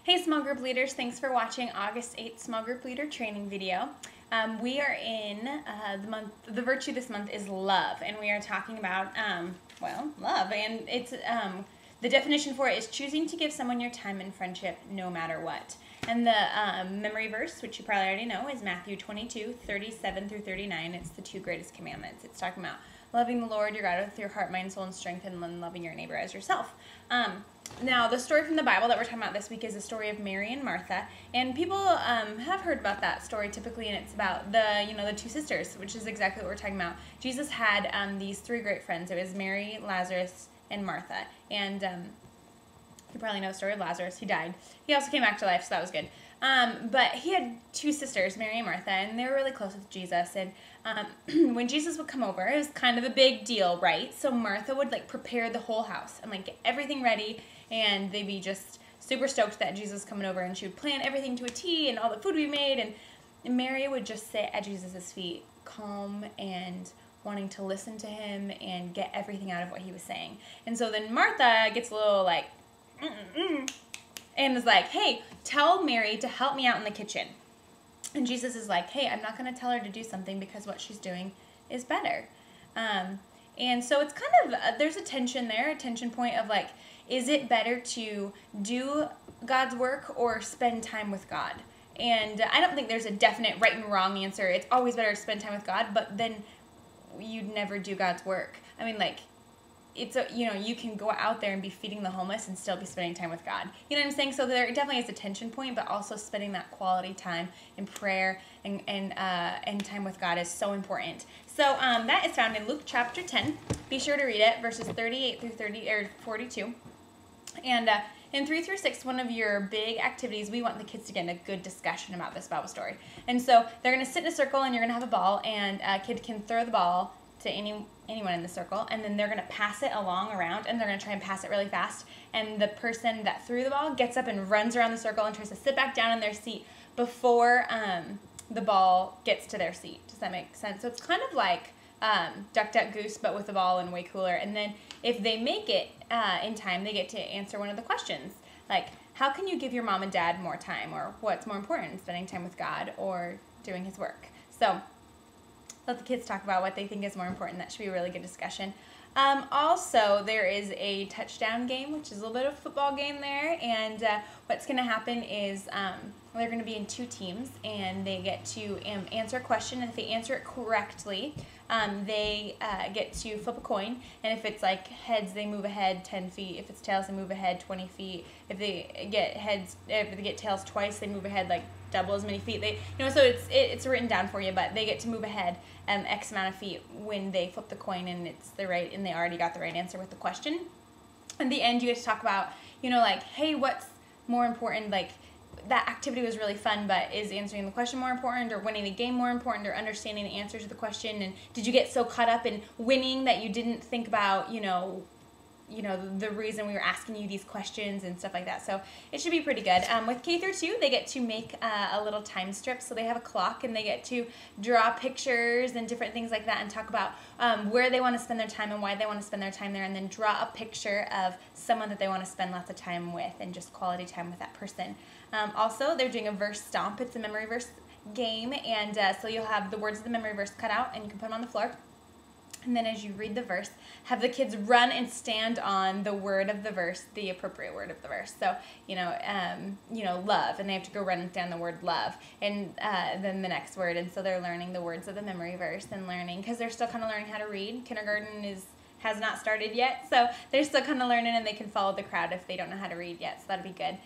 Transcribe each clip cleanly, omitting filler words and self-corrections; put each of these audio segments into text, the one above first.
Hey small group leaders, thanks for watching August 8th small group leader training video. We are in the virtue this month is love, and we are talking about, love, and it's the definition for it is choosing to give someone your time and friendship no matter what. And the memory verse, which you probably already know, is Matthew 22:37 through 39. It's the two greatest commandments. It's talking about loving the Lord your God with your heart, mind, soul, and strength, and then loving your neighbor as yourself. Now, the story from the Bible that we're talking about this week is the story of Mary and Martha, and people have heard about that story typically, and it's about the two sisters, which is exactly what we're talking about. Jesus had these three great friends. It was Mary, Lazarus, and Martha, and you probably know the story of Lazarus. He died. He also came back to life, so that was good. But he had two sisters, Mary and Martha, and they were really close with Jesus. And when Jesus would come over, it was kind of a big deal, right? So Martha would prepare the whole house and get everything ready, and they'd be just super stoked that Jesus was coming over, and she would plan everything to a T, and all the food would be made, and Mary would just sit at Jesus' feet, calm and wanting to listen to him and get everything out of what he was saying. And so then Martha gets a little and is like, hey, tell Mary to help me out in the kitchen. And Jesus is like, hey, I'm not going to tell her to do something because what she's doing is better. And so it's kind of, there's a tension there, a tension point of is it better to do God's work or spend time with God? And I don't think there's a definite right and wrong answer. It's always better to spend time with God, but then you'd never do God's work. I mean, it's you can go out there and be feeding the homeless and still be spending time with God. You know what I'm saying? So there definitely is a tension point, but also spending that quality time in prayer and time with God is so important. So that is found in Luke chapter 10. Be sure to read it, verses 38 through 42. And in 3 through 6, one of your big activities, we want the kids to get in a good discussion about this Bible story. And so they're going to sit in a circle, and you're going to have a ball, and a kid can throw the ball to anyone in the circle, and then they're going to pass it along around, and they're going to try and pass it really fast, and the person that threw the ball gets up and runs around the circle and tries to sit back down in their seat before the ball gets to their seat. Does that make sense? So it's kind of like Duck, Duck, Goose, but with the ball and way cooler. And then if they make it in time, they get to answer one of the questions, like, how can you give your mom and dad more time, or what's more important, spending time with God or doing his work? So let the kids talk about what they think is more important. That should be a really good discussion. Also, there is a touchdown game, which is a little bit of a football game there, and what's going to happen is they're going to be in two teams, and they get to answer a question, and if they answer it correctly, they get to flip a coin, and if it's heads, they move ahead 10 feet. If it's tails, they move ahead 20 feet. If they get tails twice, they move ahead double as many feet. So it's written down for you, but they get to move ahead X amount of feet when they flip the coin, and they already got the right answer with the question. In the end, you get to talk about, hey, what's more important? That activity was really fun, but is answering the question more important, or winning the game more important, or understanding the answer to the question? And did you get so caught up in winning that you didn't think about, the reason we were asking you these questions and stuff like that? So it should be pretty good. With K through 2, they get to make a little time strip. So they have a clock, and they get to draw pictures and different things like that, and talk about where they want to spend their time and why they want to spend their time there, and then draw a picture of someone that they want to spend lots of time with and just quality time with that person. Also, they're doing a verse stomp. It's a memory verse game, and so you'll have the words of the memory verse cut out, and you can put them on the floor. And then as you read the verse, have the kids run and stand on the word of the verse, the appropriate word of the verse. So, love, and they have to go run down the word love, and then the next word. And so they're learning the words of the memory verse and learning, because they're still kind of learning how to read. Kindergarten has not started yet, so they're still kind of learning, and they can follow the crowd if they don't know how to read yet, so that'll be good.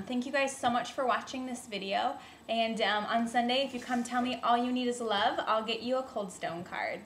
Thank you guys so much for watching this video, and on Sunday, if you come tell me all you need is love, I'll get you a Cold Stone card.